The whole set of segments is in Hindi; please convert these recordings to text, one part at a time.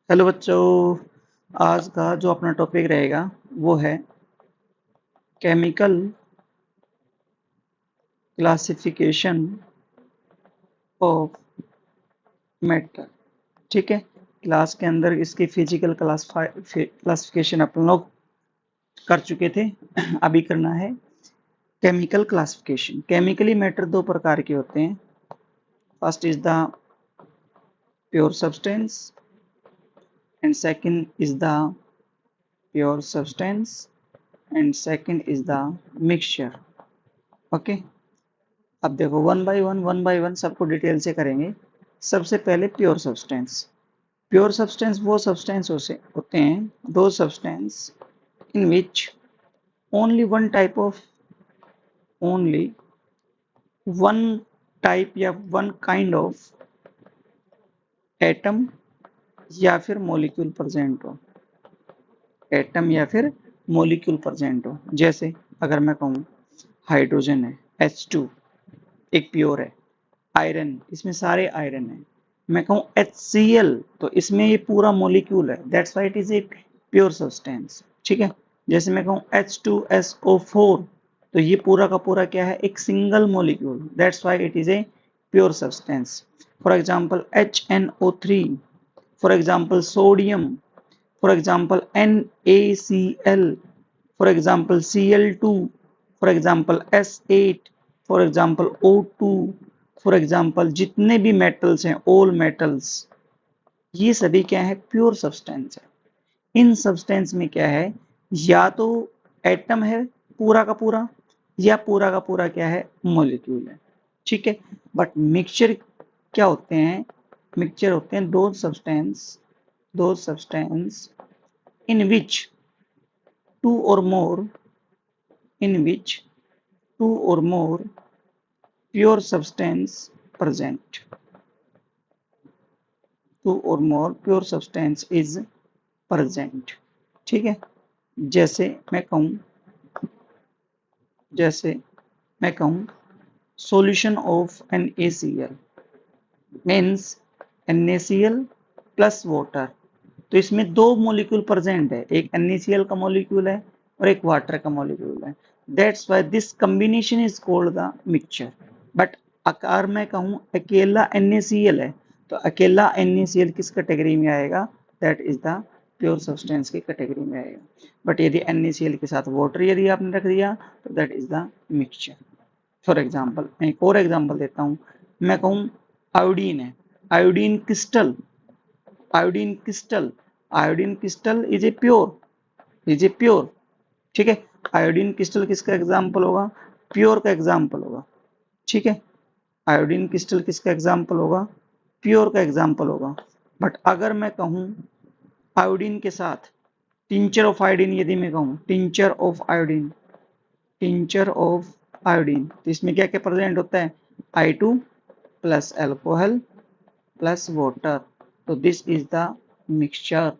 हेलो बच्चों। आज का जो अपना टॉपिक रहेगा वो है केमिकल क्लासिफिकेशन ऑफ मैटर। ठीक है, क्लास के अंदर इसकी फिजिकल क्लासिफिकेशन अपन लोग कर चुके थे। अभी करना है केमिकल क्लासिफिकेशन। केमिकली मैटर दो प्रकार के होते हैं। First is the pure substance and second is the pure substance and second is the mixture. Okay, अब देखो वन बाय वन सबको डिटेल से करेंगे। सबसे पहले प्योर सब्सटेंस। प्योर सब्सटेंस वो सब्सटेंस होते हैं, दो substance in which only only one type या वन काइंड ऑफ एटम या फिर मॉलिक्यूल प्रेजेंट हो। एटम या फिर मॉलिक्यूल प्रेजेंट हो। जैसे अगर मैं कहूँ हाइड्रोजन है H2, एक प्योर है। आयरन, इसमें सारे आयरन है। मैं कहूँ HCl, तो इसमें ये पूरा मॉलिक्यूल है, that's why it is a pure substance. ठीक है, जैसे मैं कहूँ H2SO4, तो ये पूरा का पूरा क्या है, एक single molecule, that's why it is a pure substance. For example HNO3, for example sodium, for example NaCl, for example Cl2, for example S8, for example O2, for example जितने भी मेटल्स हैं, ऑल मेटल्स, ये सभी क्या है, प्योर सब्सटेंस है। इन सब्सटेंस में क्या है, या तो एटम है पूरा का पूरा, या पूरा का पूरा क्या है, मॉलिक्यूल है। ठीक है, बट मिक्सचर क्या होते हैं, मिक्सचर होते हैं दो substance in which two or more in which two or more pure substance present, two or more pure substance is present. ठीक है, जैसे मैं कहूँ solution of NaCl means NaCl plus water. तो इसमें दो मॉलिक्यूल प्रेजेंट है, एक NaCl का मॉलिक्यूल है और एक वाटर का मॉलिक्यूल है। That's why this combination is called the mixture. But अगर मैं कहूँ अकेला NaCl है, तो अकेला NaCl किस कैटेगरी में आएगा, that is the pure substance की कैटेगरी में आएगा। बट यदि NaCl के साथ वाटर यदि आपने रख दिया, तो that is the mixture. For example, मैं एक और एग्जाम्पल देता हूँ। मैं कहूँ आयोडीन है, iodine crystal, iodine crystal, iodine crystal is a pure. ठीक है, आयोडीन क्रिस्टल किसका एग्जाम्पल होगा, प्योर का एग्जाम्पल होगा। ठीक है, आयोडीन क्रिस्टल किसका एग्जाम्पल होगा, प्योर का एग्जाम्पल होगा। बट अगर मैं कहूँ आयोडीन के साथ टिंचर ऑफ आयोडीन, यदि मैं कहूँ tincture of iodine, tincture of iodine, तो इसमें क्या क्या प्रेजेंट होता है, I2 plus alcohol plus water, तो this is the mixture.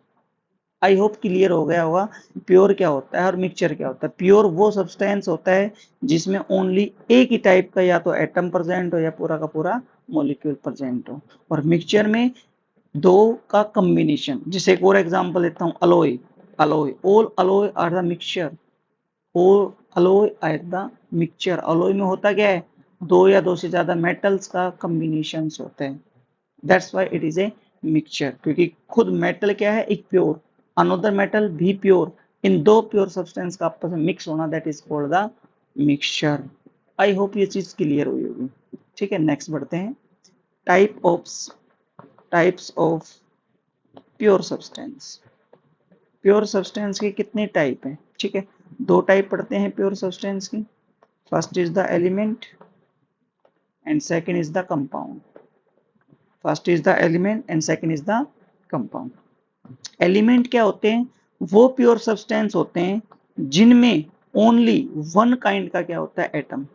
I hope clear हो गया होगा प्योर क्या होता है और मिक्सचर क्या होता है। प्योर वो सब्सटेंस होता है जिसमें ओनली एक ही टाइप का या तो एटम प्रेजेंट हो या पूरा का पूरा मॉलिक्यूल प्रेजेंट हो। और मिक्सचर में दो का कॉम्बिनेशन। जैसे एक और एग्जांपल देता हूँ, alloy, alloy, all alloy are the mixture, all alloy are the mixture. Alloy में होता क्या है, दो या दो से ज्यादा मेटल्स का कॉम्बिनेशन होते हैं, that's why it is a mixture. क्योंकि खुद मेटल क्या है, एक प्योर, अनदर मेटल भी प्योर, इन दो प्योर सब्सटेंस का आपस में मिक्स होना, that is called the mixture. I hope ये चीज क्लियर हुई होगी। ठीक है, नेक्स्ट बढ़ते हैं। Types of pure substance. Pure substance के कितने टाइप हैं, ठीक है, दो टाइप पढ़ते हैं प्योर सब्सटेंस की। First is the element and second is the compound. First is the element and second is the compound. Element क्या होते हैं, वो प्योर सब्सटेंस होते हैं जिनमें ओनली वन काइंड का क्या होता है, atom,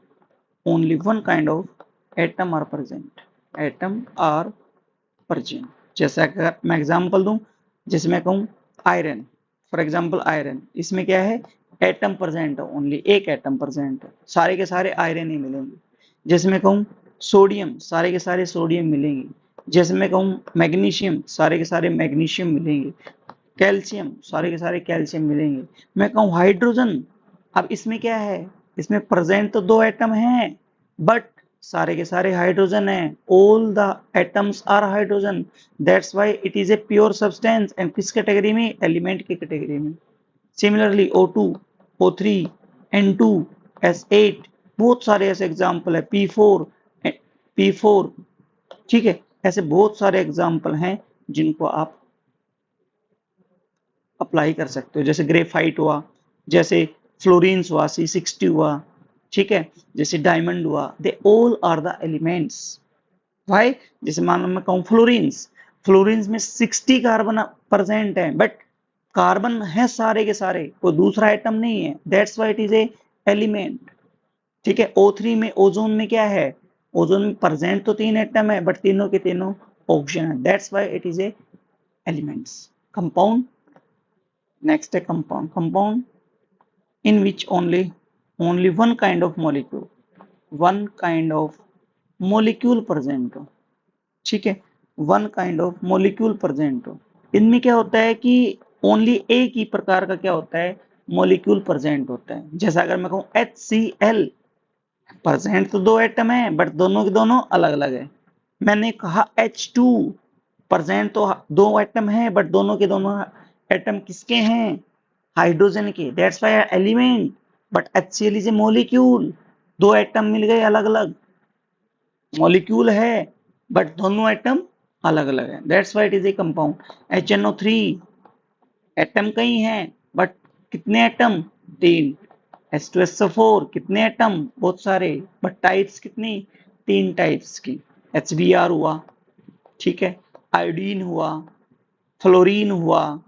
only one kind of atom are present, atom are present. जैसे अगर मैं एग्जांपल दूं, जैसे मैं कहूं आयरन, फॉर एग्जांपल आयरन, इसमें क्या है, एटम प्रेजेंट है, ओनली एक एटम प्रेजेंट है, सारे के सारे आयरन ही मिलेंगे। जैसे मैं कहूं सोडियम, सारे के सारे सोडियम मिलेंगे। जैसे मैं कहूँ मैग्नीशियम, सारे के सारे मैग्नीशियम मिलेंगे। कैल्शियम, सारे के सारे कैल्शियम मिलेंगे। मैं कहूँ हाइड्रोजन, अब इसमें क्या है, इसमें प्रेजेंट तो दो एटम हैं, बट सारे के सारे हाइड्रोजन हैं। All the atoms are hydrogen, that's why it is a pure substance. And किस कैटेगरी में, एलिमेंट की कैटेगरी में। Similarly O2, O3, N2, S8, बहुत सारे ऐसे एग्जाम्पल है, P4, P4, ठीक है। ऐसे बहुत सारे एग्जाम्पल हैं जिनको आप अप्लाई कर सकते हो। जैसे ग्रेफाइट हुआ, जैसे फ्लोरीन्स हुआ, C60 हुआ, ठीक है, जैसे डायमंड हुआ, they all are the elements. Why, जैसे मान लो मैं कहूँ फ्लोरीन्स, फ्लोरीन्स में 60 कार्बन प्रेजेंट है, बट कार्बन है सारे के सारे, कोई दूसरा आइटम नहीं है, that's why it is a element. ठीक है। O3 में, ओजोन में क्या है, ओजोन में प्रेजेंट तो तीन एटम है, बट तीनों के तीनों ऑक्सीजन है, that's why it is a elements. Compound, next है compound. Compound in which only one kind of molecule present हो, ठीक है, one kind of molecule present हो। इनमें क्या होता है कि ओनली एक ही प्रकार का क्या होता है, मोलिक्यूल प्रेजेंट होता है। जैसा अगर मैं कहूँ HCl, प्रेजेंट तो दो एटम है, बट दोनों के दोनों अलग अलग है। मैंने कहा H2, प्रेजेंट तो दो एटम है, बट दोनों के दोनों एटम किसके हैं, हाइड्रोजन के, that's why element. But HCl is a molecule, दो एटम मिल गए अलग अलग, मॉलिक्यूल है, बट दोनों एटम अलग अलग है, that's why it is A compound. HNO3, atom कई हैं, बट कितने एटम, तीन। H2SO4, कितने एटम, बहुत सारे, बट टाइप्स कितनी, तीन टाइप्स की। HBr हुआ, ठीक है, आयोडीन हुआ, फ्लोरीन हुआ,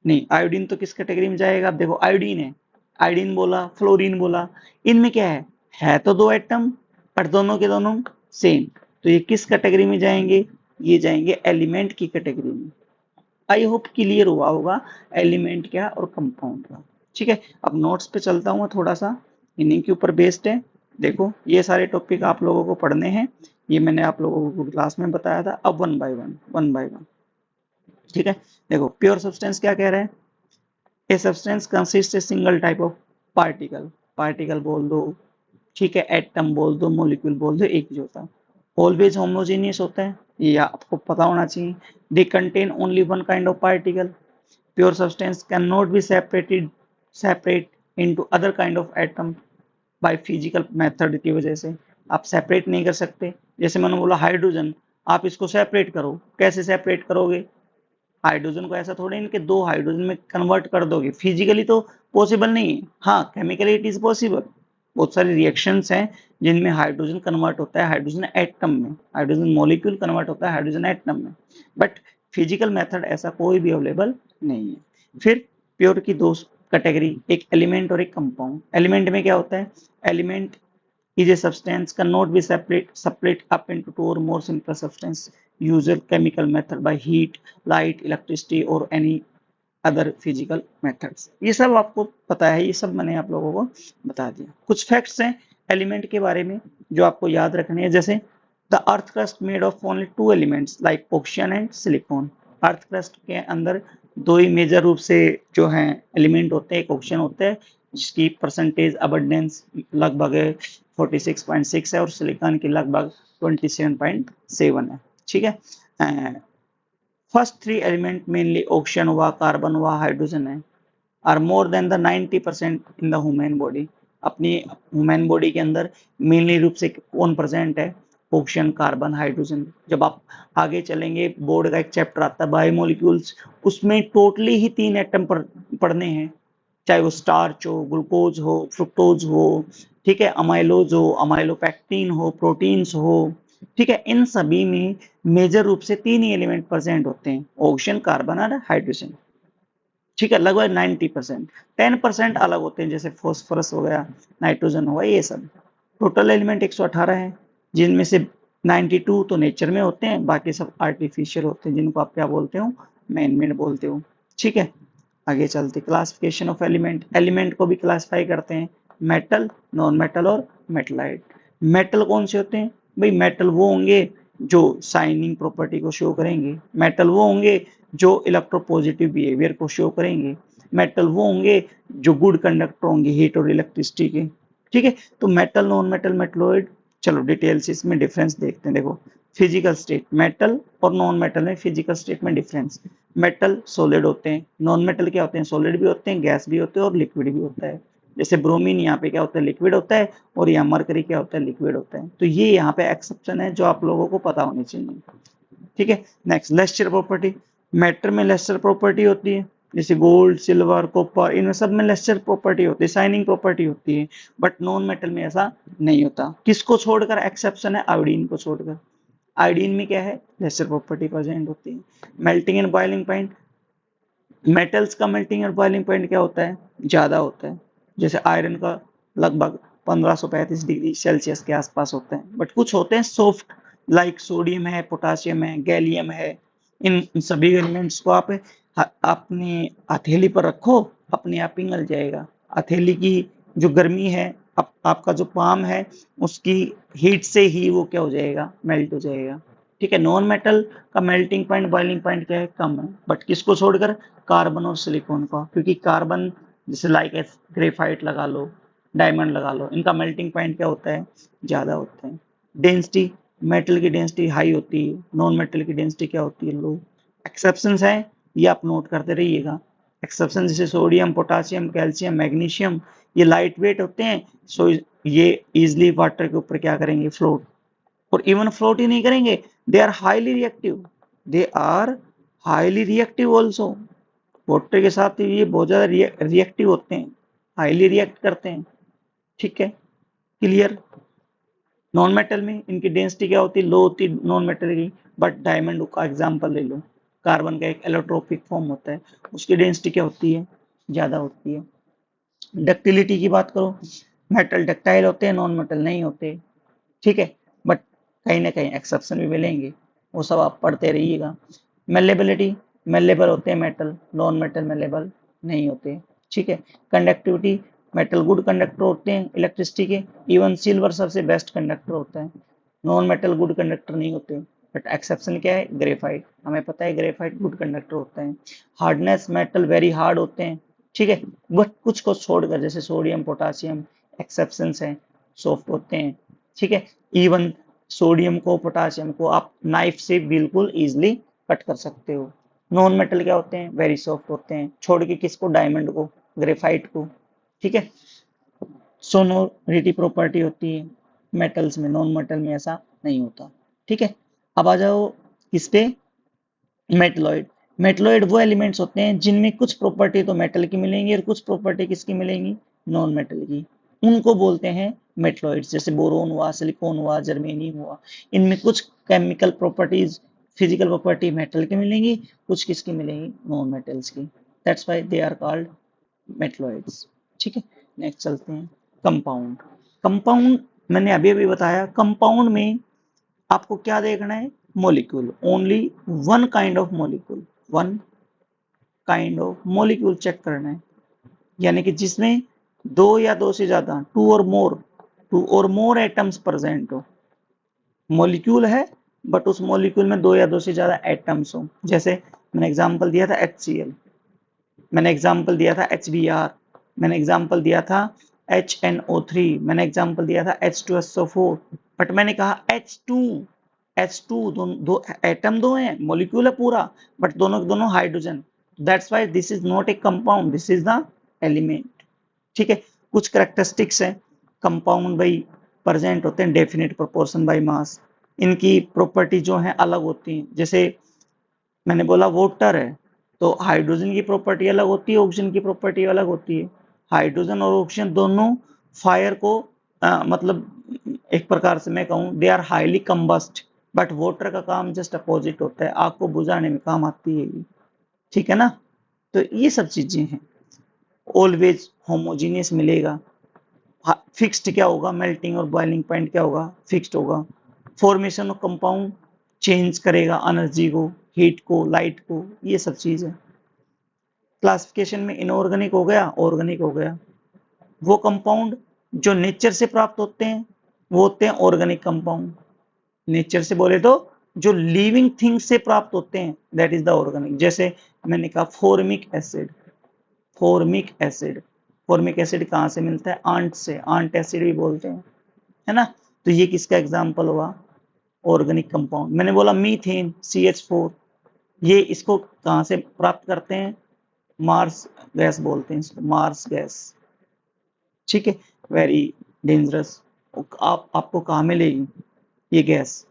नहीं आयोडीन तो किस कैटेगरी में जाएगा, आप देखो आयोडीन है, आयोडीन बोला, फ्लोरीन बोला, इनमें क्या है तो दो एटम, पर दोनों के दोनों सेम, तो ये किस कैटेगरी में जाएंगे, ये जाएंगे एलिमेंट की कैटेगरी में। आई होप क्लियर हुआ होगा एलिमेंट क्या और कंपाउंड का। ठीक है, अब नोट्स पे चलता हूँ थोड़ा सा, इन्हीं के ऊपर बेस्ड है। देखो ये सारे टॉपिक आप लोगों को पढ़ने हैं, ये मैंने आप लोगों को क्लास में बताया था। अब वन बाय वन, ठीक है। देखो प्योर सब्सटेंस क्या कह रहे हैं, a substance consist a single type of particle, particle बोल दो, ठीक है, एटम बोल दो, मॉलिक्यूल बोल दो, एक ही होता है। ऑलवेज होमोजेनियस होता है, ये आपको पता होना चाहिए। They contain only one kind of particle. Pure substance can not be separate into other kind of atom by physical method की वजह से आप सेपरेट नहीं कर सकते। जैसे मैंने बोला हाइड्रोजन, आप इसको सेपरेट करो, कैसे सेपरेट करोगे, हाइड्रोजन को ऐसा थोड़े इनके दो हाइड्रोजन में कन्वर्ट कर दोगे, फिजिकली तो पॉसिबल नहीं है। हाँ केमिकली इट इज पॉसिबल, बहुत सारी रिएक्शंस हैं जिनमें हाइड्रोजन कन्वर्ट होता है हाइड्रोजन एटम में, हाइड्रोजन मॉलिक्यूल कन्वर्ट होता है हाइड्रोजन एटम में, बट फिजिकल मेथड ऐसा कोई भी अवेलेबल नहीं है। फिर प्योर की दो कैटेगरी, एक एलिमेंट और एक कंपाउंड। एलिमेंट में क्या होता है, element is a substance cannot be separate up into two or more simpler substance usual chemical method by heat, light, electricity or any other physical methods। ये सब आपको पता है, ये सब मैंने आप लोगों को बता दिया। कुछ फैक्ट्स हैं एलिमेंट के बारे में जो आपको याद रखने हैं, जैसे the earth crust made of only two elements like oxygen and silicon. Earth crust के अंदर दो ही मेजर रूप से जो है एलिमेंट होते हैं, एक ऑक्सीजन होता है जिसकी परसेंटेज अबंडेंस लगभग 46.6 है और सिलिकॉन की लगभग 27.7 है, ठीक है। First three element mainly oxygen हुआ, कार्बन हुआ, हाइड्रोजन है, are more than the 90% in the human body. अपनी ह्यूमन बॉडी के अंदर मेनली रूप से कौन प्रेजेंट है, ऑक्सीजन, कार्बन, हाइड्रोजन। जब आप आगे चलेंगे बोर्ड का एक चैप्टर आता है बायोमोलिक्यूल्स, उसमें टोटली ही तीन एटम पढ़ने हैं, चाहे वो स्टार्च हो, ग्लूकोज हो, फ्रुक्टोज हो, ठीक है, अमाइलोज हो, अमाइलोपेक्टिन हो, प्रोटीन्स हो, ठीक है। इन सभी में मेजर रूप से तीन ही एलिमेंट प्रेजेंट होते हैं, ऑक्सीजन, कार्बन और हाइड्रोजन, ठीक है, लगभग 90%। 10% अलग होते हैं, जैसे फॉस्फोरस हो गया, नाइट्रोजन हो गया, ये सब। टोटल एलिमेंट 118 है, जिनमें से 92 तो नेचर में होते हैं, बाकी सब आर्टिफिशियल होते हैं, जिनको आप क्या बोलते हो, मैन मेड बोलते हो, ठीक है। आगे चलते क्लासिफिकेशन ऑफ एलिमेंट। एलिमेंट को भी क्लासिफाई करते हैं, मेटल, नॉन मेटल और मेटलाइट। मेटल कौन से होते हैं भाई, मेटल वो होंगे जो शाइनिंग प्रॉपर्टी को शो करेंगे, मेटल वो होंगे जो इलेक्ट्रोपॉजिटिव बिहेवियर को शो करेंगे, मेटल वो होंगे जो गुड कंडक्टर होंगे हीट और इलेक्ट्रिसिटी के। ठीक है, तो मेटल, नॉन मेटल, मेटलॉइड, चलो डिटेल से इसमें डिफरेंस देखते हैं। देखो फिजिकल स्टेट, मेटल और नॉन मेटल में फिजिकल स्टेट में डिफरेंस। मेटल सॉलिड होते हैं, नॉन मेटल क्या होते हैं, सॉलिड भी होते हैं, गैस भी होते हैं और लिक्विड भी होता है। जैसे ब्रोमीन यहाँ पे क्या होता है, लिक्विड होता है, और यहाँ मरकरी क्या होता है, लिक्विड होता है। तो ये यहाँ पे एक्सेप्शन है जो आप लोगों को पता होनी चाहिए। ठीक है, नेक्स्ट लेस्टर प्रॉपर्टी। मैटर में लेस्टर प्रॉपर्टी होती है, जैसे गोल्ड, सिल्वर, कॉपर, इनमें सब में लेस्टर प्रॉपर्टी होती है, शाइनिंग प्रॉपर्टी होती है। बट नॉन मेटल में ऐसा नहीं होता। किसको छोड़कर एक्सेप्शन है, आयोडीन को छोड़कर। आयोडीन में क्या है, लेस्टर प्रॉपर्टी प्रेजेंट होती है। Melting and boiling point, metals का मेल्टिंग एंड बॉइलिंग पॉइंट क्या होता है, ज्यादा होता है। जैसे आयरन का लगभग 1535 डिग्री सेल्सियस के आसपास होते हैं। बट कुछ होते हैं सॉफ्ट, लाइक सोडियम है, पोटासियम है, गैलियम है। इन सभी एलिमेंट्स को आप अपनी हथेली पर रखो, अपने आप पिघल जाएगा। हथेली की जो गर्मी है, आपका जो पाम है, उसकी हीट से ही वो क्या हो जाएगा, मेल्ट हो जाएगा। ठीक है, नॉन मेटल का मेल्टिंग पॉइंट, बॉइलिंग पॉइंट क्या है, कम है। बट किसको छोड़कर, कार्बन और सिलिकॉन का, क्योंकि कार्बन जैसे लाइक ग्रेफाइट लगा लो, डायमंड लगा लो, इनका मेल्टिंग पॉइंट क्या होता है, ज्यादा होता है। डेंसिटी, मेटल की डेंसिटी हाई होती है, नॉन मेटल की डेंसिटी क्या होती है, लो। एक्सेप्शंस है, ये आप नोट करते रहिएगा। एक्सेप्शन जैसे सोडियम, पोटासियम, कैल्शियम, मैग्नीशियम, ये लाइट वेट होते हैं, सो ये इजिली वाटर के ऊपर क्या करेंगे, फ्लोट। और इवन फ्लोट ही नहीं करेंगे, they are highly reactive, they are highly reactive also. Water के साथ ये बहुत ज्यादा रिएक्टिव होते हैं, हाईली रिएक्ट करते हैं। ठीक है, क्लियर। नॉन मेटल में इनकी डेंसिटी क्या होती है, लो होती है नॉन मेटल की। बट डायमंड का एग्जांपल ले लो, कार्बन का एक एलोट्रोपिक फॉर्म होता है, उसकी डेंसिटी क्या होती है, ज्यादा होती है। डक्टिलिटी की बात करो, मेटल डक्टाइल होते हैं, नॉन मेटल नहीं होते। ठीक है, बट कहीं ना कहीं एक्सेप्शन भी मिलेंगे, वो सब आप पढ़ते रहिएगा। मेलेबिलिटी, मेलेबल होते हैं मेटल, नॉन मेटल मेलेबल नहीं होते। ठीक है, कंडक्टिविटी, मेटल गुड कंडक्टर होते हैं इलेक्ट्रिसिटी के, इवन सिल्वर सबसे बेस्ट कंडक्टर होता है। नॉन मेटल गुड कंडक्टर नहीं होते। बट एक्सेप्शन क्या है, ग्रेफाइट, हमें पता है ग्रेफाइट गुड कंडक्टर होता है। हार्डनेस, मेटल वेरी हार्ड होते हैं। ठीक है, बट कुछ को छोड़कर जैसे सोडियम, पोटासियम, एक्सेप्शन है, सॉफ्ट होते हैं। ठीक है, इवन सोडियम को, पोटासियम को आप नाइफ से बिल्कुल इजिली कट कर सकते हो। नॉन मेटल क्या होते हैं, वेरी सॉफ्ट होते हैं, छोड़ के किसको, डायमंड को, ग्रेफाइट को। ठीक है, सोनोरिटी प्रॉपर्टी होती है मेटल्स में, नॉन मेटल में ऐसा नहीं होता। ठीक है, अब आ जाओ किस पे, मेटलॉइड। मेटलॉइड वो एलिमेंट्स होते हैं जिनमें कुछ प्रॉपर्टी तो मेटल की मिलेंगी और कुछ प्रॉपर्टी किसकी मिलेंगी, नॉन मेटल की। उनको बोलते हैं मेटलॉइड्स। जैसे बोरोन हुआ, सिलिकॉन हुआ, जर्मेनियम हुआ, इनमें कुछ chemical properties, physical property metal की मिलेंगी, कुछ किसकी मिलेंगी, नॉन मेटल्स की। That's why they are called metalloids. ठीक है, नेक्स्ट चलते हैं, कंपाउंड। कंपाउंड मैंने अभी अभी बताया, कंपाउंड में आपको क्या देखना है, molecule, only one kind of molecule, one kind of molecule check करना है। यानी कि जिसमें दो या दो से ज्यादा, to or more atoms present हो। मोलिक्यूल है बट उस मोलिक्यूल में दो या दो से ज्यादा एटम्स हो। जैसे मैंने एग्जांपल दिया था HCl, मैंने एग्जांपल दिया था HBr, मैंने एग्जांपल दिया था HNO3, मैंने एग्जांपल दिया था H2SO4। बट मैंने कहा H2 दो एटम दो हैं, मॉलिक्यूल है पूरा, बट दोनों दोनों hydrogen. That's why this is not a compound, this is the element. ठीक है, कुछ करेक्टरिस्टिक्स है कंपाउंड भाई, प्रेजेंट होते हैं डेफिनेट प्रोपोर्शन बाय मास। इनकी प्रॉपर्टी जो है अलग होती है। जैसे मैंने बोला वाटर है, तो हाइड्रोजन की प्रॉपर्टी अलग होती है, ऑक्सीजन की प्रॉपर्टी अलग होती है। हाइड्रोजन और ऑक्सीजन दोनों फायर को मतलब एक प्रकार से मैं कहूँ they are highly combust. But water का काम जस्ट अपोजिट होता है, आग को बुझाने में काम आती है ये। ठीक है ना, तो ये सब चीजें हैं। ऑलवेज होमोजीनियस मिलेगा। फिक्स्ड क्या होगा, मेल्टिंग और बॉइलिंग पॉइंट क्या होगा, फिक्स्ड होगा। फॉर्मेशन ऑफ कंपाउंड चेंज करेगा एनर्जी को, हीट को, लाइट को, ये सब चीज है। क्लासिफिकेशन में इनऑर्गेनिक हो गया, ऑर्गेनिक हो गया। वो कंपाउंड जो नेचर से प्राप्त होते हैं वो होते हैं ऑर्गेनिक कंपाउंड। नेचर से बोले तो जो लिविंग थिंग्स से प्राप्त होते हैं, दैट इज द ऑर्गेनिक। जैसे मैंने कहा formic acid, formic acid, formic acid कहाँ से मिलता है? आंट से, आंट एसिड भी बोलते हैं, है ना। तो ये किसका एग्जाम्पल हुआ? Organic compound. मैंने बोला मीथेन CH4, ये इसको कहाँ से प्राप्त करते हैं? मार्स गैस बोलते हैं इसको, मार्स गैस, ठीक है। Very dangerous. आपको कहाँ मिलेगी ये गैस?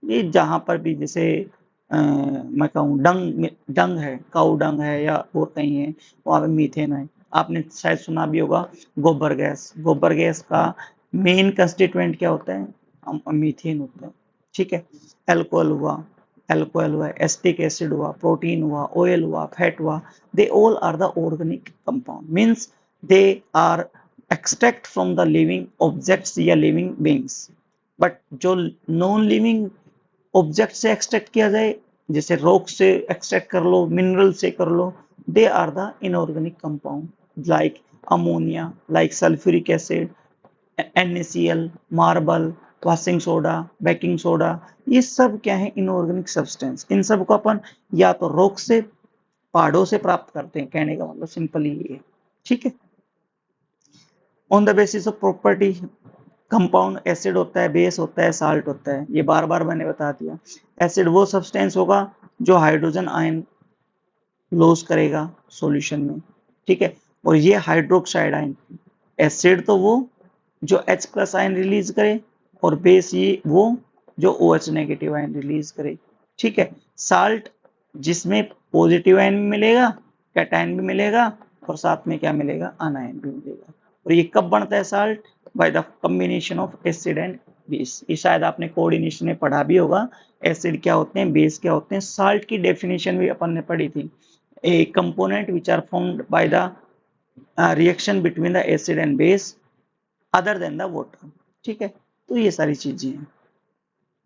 ये जहां पर भी, जैसे मैं कहूँ डंग, डंग है, काऊ डंग है या और कहीं है, वहां पे मीथेन है। आपने शायद सुना भी होगा गोबर गैस, गोबर गैस का मेन कंस्टिट्यूएंट क्या होता है? मीथेन होता है, ठीक है। एल्कोहल हुआ, एल्कोहल हुआ, एसिटिक एसिड हुआ, प्रोटीन हुआ, ऑयल हुआ, फैट हुआ, they all are the organic compound, means they are extract from the living objects या लिविंग बींग्स। बट जो नॉन लिविंग ऑब्जेक्ट से एक्सट्रैक्ट किया जाए, जैसे रॉक से एक्सट्रैक्ट कर लो, मिनरल से कर लो, they are the inorganic compound, like ammonia, like sulphuric acid, NaCl, marble, washing soda, baking soda, ये सब क्या है? Inorganic substance. इन सब को अपन या तो रॉक से, पहाड़ों से प्राप्त करते हैं, कहने का मतलब सिंपली ये है, ठीक है। On the basis of property, compound acid होता है, बेस होता है, साल्ट होता है, ये बार बार मैंने बता दिया। एसिड वो सब्सटेंस होगा जो हाइड्रोजन आयन लॉस करेगा सॉल्यूशन में, ठीक है। और ये हाइड्रोक्साइड आयन, एसिड तो वो जो H प्लस आयन रिलीज करे, और बेस ये वो जो OH नेगेटिव आयन रिलीज करे, ठीक है। साल्ट जिसमें पॉजिटिव आयन भी मिलेगा, कैटायन भी मिलेगा, और साथ में क्या मिलेगा? आनायन भी मिलेगा। और ये कब बनता है salt? By the combination of acid and base. ये शायद आपने कोऑर्डिनेशन में पढ़ा भी होगा, एसिड क्या होते हैं, बेस क्या होते हैं। साल्ट की डेफिनेशन भी अपन ने पढ़ी थी, a component which are formed by the reaction between the acid and base other than the water, ठीक है। तो ये सारी चीजें हैं।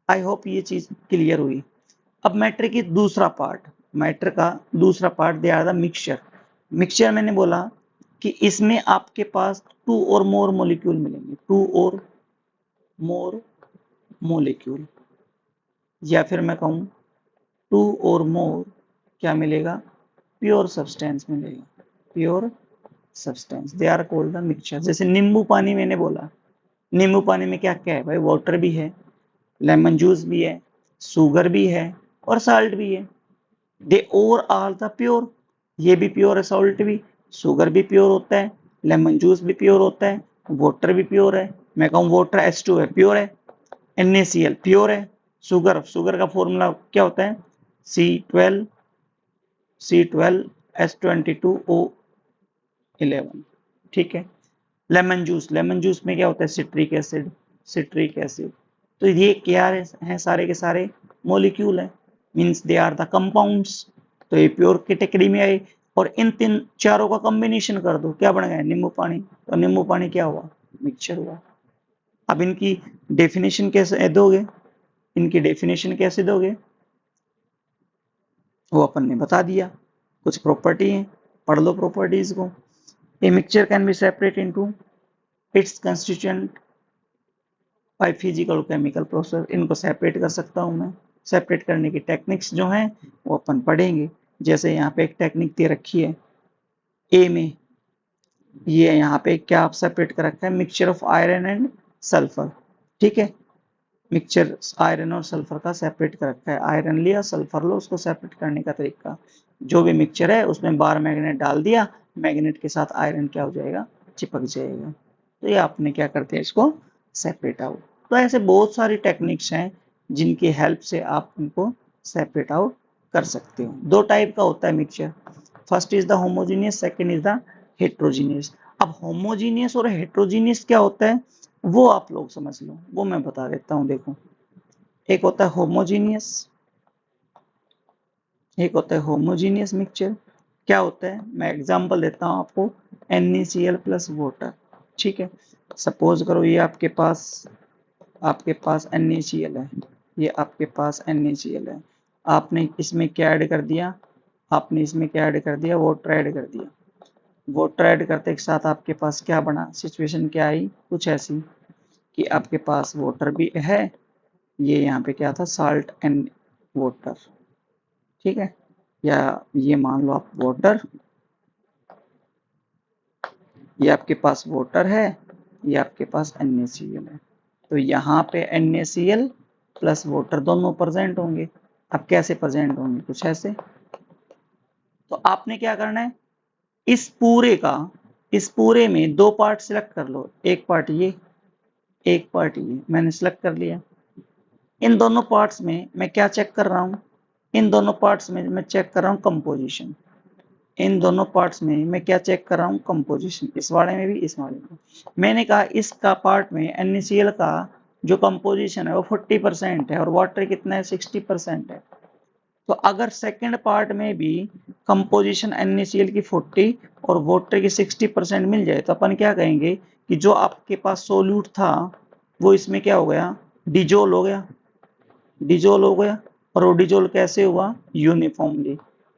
आई होप ये चीज क्लियर हुई। अब मैटर की दूसरा पार्ट, मैटर का दूसरा part, they are the mixture. Mixture मैंने बोला कि इसमें आपके पास टू और मोर मोलिक्यूल मिलेंगे, टू और मोर मोलिक्यूल, या फिर मैं कहूँ टू और मोर क्या मिलेगा? प्योर सब्सटेंस मिलेगा, pure substance, they are called the mixture. जैसे नींबू पानी मैंने बोला, नींबू पानी में क्या क्या है भाई? वाटर भी है, लेमन जूस भी है, शुगर भी है, और साल्ट भी है। दे और आर द प्योर, ये भी प्योर है, सॉल्ट भी, शुगर भी प्योर होता है, लेमन जूस भी प्योर होता है, वाटर भी प्योर है। मैं कहूँ वाटर H2 है, प्योर है। NaCl प्योर है। शुगर, शुगर का फॉर्मूला क्या होता है? C12H22O11, ठीक है। लेमन जूस, लेमन जूस में क्या होता है? Citric acid, citric acid. तो ये क्या है? सारे के सारे मॉलिक्यूल है, means they are the compounds. तो ये प्योर कैटेगरी में आए। और इन तीन चारों का कॉम्बिनेशन कर दो, क्या बन गया? नींबू पानी। तो नींबू पानी क्या हुआ? मिक्सचर हुआ। अब इनकी डेफिनेशन कैसे दोगे? इनकी डेफिनेशन कैसे दोगे? वो अपन ने बता दिया, कुछ प्रॉपर्टी है, पढ़ लो प्रॉपर्टीज को। A mixture can be separate into its constituent by physical और केमिकल प्रोसेस। इनको सेपरेट कर सकता हूं मैं। सेपरेट करने की टेक्निक्स जो हैं वो अपन पढ़ेंगे। जैसे यहाँ पे एक टेक्निक दे रखी है ए में, ये यहाँ पे क्या आप सेपरेट कर रखा है? Mixture of iron and sulphur, ठीक है। मिक्सचर आयरन और सल्फर का सेपरेट कर रखा है। आयरन लिया, सल्फर लो, उसको सेपरेट करने का तरीका, जो भी मिक्सचर है उसमें बार मैग्नेट डाल दिया, मैग्नेट के साथ आयरन क्या हो जाएगा? चिपक जाएगा। तो ये आपने क्या करते हैं? इसको सेपरेट आउट। तो ऐसे बहुत सारी टेक्निक्स हैं जिनकी हेल्प से आप उनको सेपरेट आउट कर सकते हो। दो टाइप का होता है mixture, first is the homogeneous, second is the heterogeneous. अब होमोजीनियस और हेट्रोजीनियस क्या होता है वो आप लोग समझ लो, वो मैं बता देता हूं। देखो, एक होता है होमोजीनियस, एक होता है होमोजीनियस मिक्सचर। क्या होता है? मैं एग्जांपल देता हूं आपको, NaCl प्लस वाटर, ठीक है। सपोज करो ये आपके पास NaCl है, ये आपके पास NaCl है। आपने इसमें क्या ऐड कर दिया? आपने इसमें क्या ऐड कर दिया? वाटर ऐड कर दिया। वाटर ऐड करते के साथ आपके पास क्या बना? सिचुएशन क्या आई? कुछ ऐसी कि आपके पास वाटर भी है, ये यहाँ पे क्या था, साल्ट एंड वाटर, ठीक है, या ये मान लो आप वाटर, ये आपके पास वाटर है, ये आपके पास NaCl है, तो यहाँ पे NaCl प्लस वाटर दोनों प्रेजेंट होंगे। अब कैसे प्रेजेंट होंगे, कुछ ऐसे। तो आपने क्या करना है, इस पूरे में दो पार्ट सिलेक्ट कर लो, एक पार्ट ये, एक पार्ट ये, मैंने सिलेक्ट कर लिया। इन दोनों पार्ट्स में मैं क्या चेक कर रहा हूँ, इन दोनों पार्ट्स में मैं चेक कर रहा हूँ कंपोजिशन, इन दोनों पार्ट्स में मैं क्या चेक कर रहा हूँ, कंपोजिशन, इस वाले में भी, इस वाले में। मैंने कहा इसका पार्ट में NaCl का जो कंपोजिशन है वो 40% है और वाटर कितना है, 60% है। तो अगर सेकंड पार्ट में भी कंपोजिशन NaCl की 40 और वाटर की 60% मिल जाए तो अपन क्या कहेंगे कि जो आपके पास सोल्यूट था वो इसमें क्या हो गया, डिजोल हो गया, डिजोल हो गया। और वो डिजोल कैसे हुआ, यूनिफॉर्मली।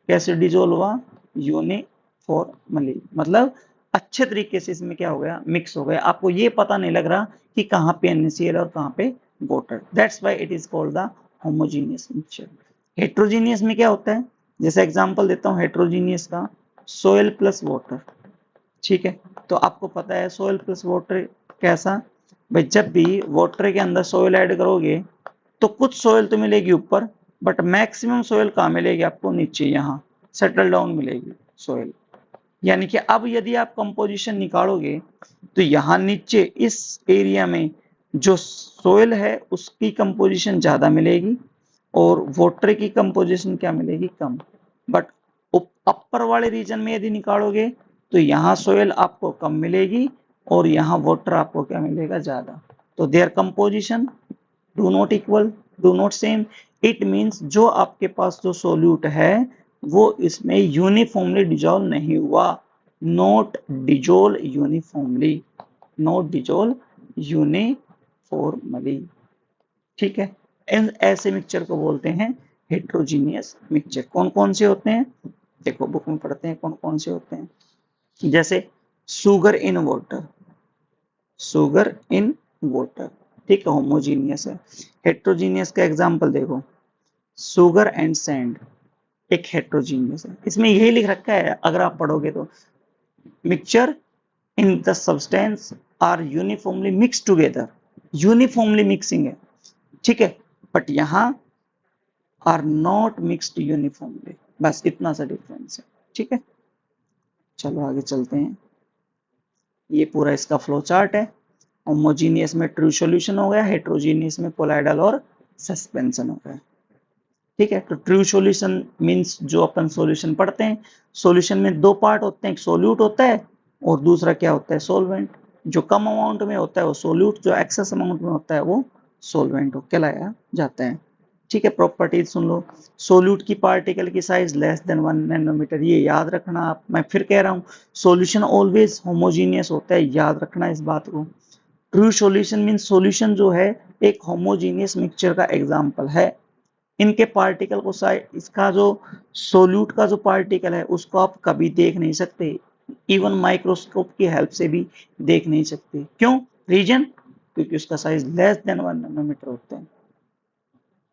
कैसे डिजोल हुआ, यूनिफॉर्मली, मतलब अच्छे तरीके से इसमें क्या हो गया, मिक्स हो गया। आपको ये पता नहीं लग रहा कि कहाँ पे NaCl और कहाँ पे water, that's why it is called the homogeneous mixture. Heterogeneous में क्या होता है, जैसे एग्जांपल देता हूँ हेट्रोजीनियस का, सोयल प्लस वाटर, ठीक है। तो आपको पता है सोयल प्लस वाटर कैसा, भाई जब भी वाटर के अंदर सोयल ऐड करोगे तो कुछ सोयल तो मिलेगी ऊपर, बट मैक्सिमम सोयल कहाँ मिलेगी आपको, नीचे, यहाँ सेटल डाउन मिलेगी सोयल। यानी कि अब यदि आप कंपोजिशन निकालोगे तो यहाँ नीचे इस एरिया में जो सोयल है उसकी कंपोजिशन ज्यादा मिलेगी और वाटर की कंपोजिशन क्या मिलेगी, कम। बट अपर वाले रीजन में यदि निकालोगे तो यहाँ सोयल आपको कम मिलेगी और यहाँ वाटर आपको क्या मिलेगा, ज्यादा। तो their composition do not equal, do not same. It means जो आपके पास जो सोल्यूट है वो इसमें यूनिफॉर्मली डिजोल्व नहीं हुआ, not dissolve uniformly, not dissolve uniformly, ठीक है। ऐसे मिक्सचर को बोलते हैं हेट्रोजीनियस मिक्सचर। कौन कौन से होते हैं, देखो बुक में पढ़ते हैं कौन कौन से होते हैं। जैसे sugar in water, sugar in water, ठीक है, होमोजीनियस है। हेट्रोजीनियस का एग्जांपल देखो, सुगर एंड सैंड, एक हेट्रोजीनियस है। इसमें यही लिख रखा है अगर आप पढ़ोगे तो, mixture in the substance are uniformly mix together, uniformly mixing है, ठीक है, बट यहां आर नॉट मिक्स्ड यूनिफॉर्मली, बस इतना सा डिफरेंस है, ठीक है। चलो आगे चलते हैं। ये पूरा इसका फ्लो चार्ट है। होमोजीनियस में ट्रू सॉल्यूशन हो गया, हेट्रोजीनियस में कोलाइडल और सस्पेंशन हो गया, ठीक है। तो ट्रू सॉल्यूशन मींस जो अपन सॉल्यूशन पढ़ते हैं, सॉल्यूशन में दो पार्ट होते हैं, एक सोल्यूट होता है और दूसरा क्या होता है, सॉल्वेंट। जो कम अमाउंट में होता है वो सोल्यूट, जो एक्सेस अमाउंट में होता है वो सॉल्वेंट कहलाया जाता है, ठीक है। प्रॉपर्टीज सुन लो, सोल्यूट की पार्टिकल की साइज लेस देन 1 नैनोमीटर, ये याद रखना आप, मैं फिर कह रहा हूँ सॉल्यूशन ऑलवेज होमोजीनियस होता है, याद रखना इस बात को। ट्रू सॉल्यूशन मींस सॉल्यूशन जो है एक होमोजीनियस मिक्सचर का एग्जांपल है। इनके पार्टिकल को साइज, इसका जो सोल्यूट का जो पार्टिकल है उसको आप कभी देख नहीं सकते, इवन माइक्रोस्कोप की हेल्प से भी देख नहीं सकते। क्यों, रीजन, क्योंकि उसका साइज लेस देन 1 नैनोमीटर होते हैं।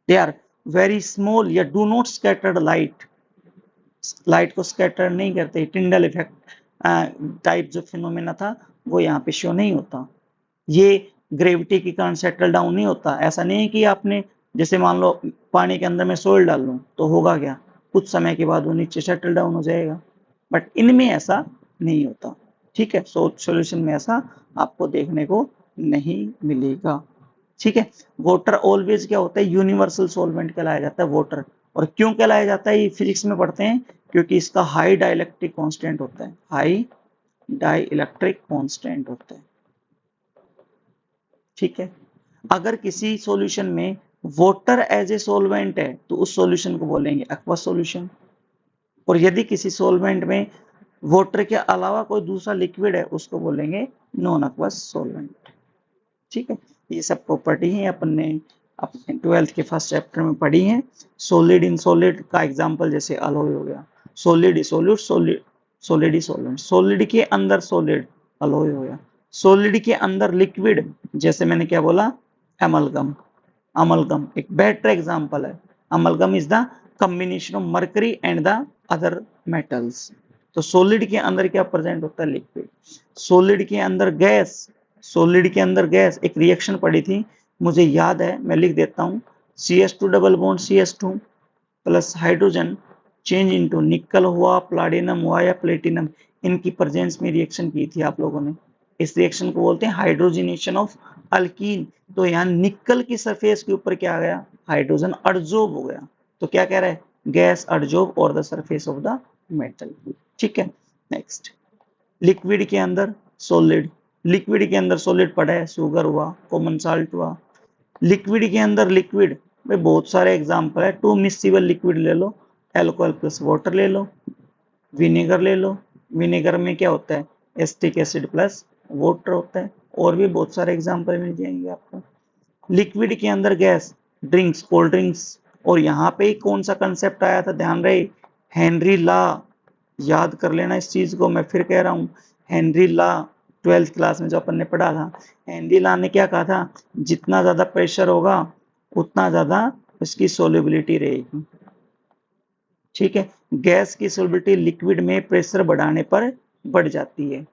दे आर वेरी स्मॉल या do not scattered light, light को स्कैटर नहीं करते। टिंडल इफेक्ट टाइप जो फिनोमेना था वो यहाँ पे शो नहीं होता। ये ग्रेविटी के कारण सेटल डाउन नहीं होता। ऐसा नहीं है कि आपने जैसे मान लो पानी के अंदर में सोयल डाल लूं तो होगा क्या, कुछ समय के बाद वो नीचे सेटल डाउन हो जाएगा, बट इनमें ऐसा नहीं होता, ठीक है। सॉल्यूशन में ऐसा आपको देखने को नहीं मिलेगा, ठीक है। वाटर ऑलवेज क्या होता है, यूनिवर्सल सॉल्वेंट कहलाया जाता है वाटर। और क्यों कहलाया जाता है, ये फिजिक्स में पढ़ते हैं, क्योंकि इसका हाई डाइलेक्ट्रिक कांस्टेंट होता है, हाई डाइलेक्ट्रिक कांस्टेंट होता है, ठीक है। अगर किसी सॉल्यूशन में वाटर एज ए सॉल्वेंट है तो उस सॉल्यूशन को बोलेंगे एक्वस सॉल्यूशन, और यदि किसी सॉल्वेंट में वाटर के अलावा कोई दूसरा लिक्विड है उसको बोलेंगे नॉन एक्वस सॉल्वेंट, ठीक है। ये सब प्रॉपर्टी है अपन ने अपने 12th के फर्स्ट चैप्टर में पढ़ी है। सॉलिड इन सॉलिड का एग्जांपल जैसे अलॉय हो गया, सॉलिड सॉल्यूट, सॉलिड सॉलिड ही सॉल्वेंट, सॉलिड के अंदर सॉलिड अलॉय हो गया, सॉलिड के अंदर लिक्विड जैसे मैंने क्या बोला, एमलगम, अमलगम एक बेटर एग्जांपल है। Amalgam is the combination of mercury and the other metals. तो सॉलिड के अंदर क्या प्रेजेंट होता है? लिक्विड। सॉलिड के अंदर गैस, सॉलिड के अंदर गैस, एक रिएक्शन पड़ी थी मुझे याद है, मैं लिख देता हूं। CH2 double bond CH2 plus hydrogen change into निकल हुआ, प्लाटिनम हुआ या प्लेटिनम, इनकी प्रेजेंस में रिएक्शन की थी आप लोगों ने। इस रिएक्शन को बोलते हैं हाइड्रोजनेशन ऑफ अल्कीन। तो यहाँ निकल की सरफेस के ऊपर क्या आ गया? हाइड्रोजन अडजॉर्ब हो गया। तो क्या कह रहा है? गैस अडजॉर्ब और the surface of the metal. ठीक है, नेक्स्ट। लिक्विड के अंदर सॉलिड, लिक्विड के अंदर सॉलिड पड़ा है, शुगर हुआ, कॉमन साल्ट हुआ। लिक्विड के अंदर लिक्विड में बहुत सारे एग्जांपल है। टू मिक्सिबल लिक्विड ले लो, अल्कोहल प्लस वाटर ले लो, विनेगर ले लो, विनेगर में क्या होता है? एसिटिक एसिड प्लस वाटर होता है। और भी बहुत सारे एग्जांपल मिल जाएंगे आपको। लिक्विड के अंदर गैस, ड्रिंक्स, कोल्ड ड्रिंक्स। और यहाँ पे कौन सा कंसेप्ट आया था, ध्यान रहे? हेनरी लॉ, याद कर लेना इस चीज को, मैं फिर कह रहा हूँ। हेनरी लॉ 12th क्लास में जो अपन ने पढ़ा था, हेनरी लॉ ने क्या कहा था? जितना ज्यादा प्रेशर होगा उतना ज्यादा उसकी सोल्युबिलिटी रहेगी। ठीक है, गैस की सोल्युबिलिटी लिक्विड में प्रेशर बढ़ाने पर बढ़ जाती है।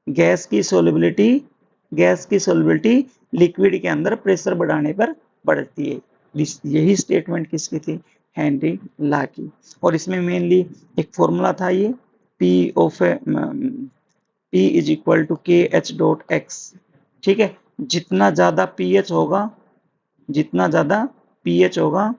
गैस की सोल्युबिलिटी, गैस की सोल्युबिलिटी लिक्विड के अंदर प्रेशर बढ़ाने पर बढ़ती है। यही स्टेटमेंट किसकी थी? हेनरी लॉ की। और इसमें मेनली एक फॉर्मूला था ये, P of P is equal to K H dot X. ठीक है, जितना ज्यादा पीएच होगा, जितना ज्यादा पीएच होगा,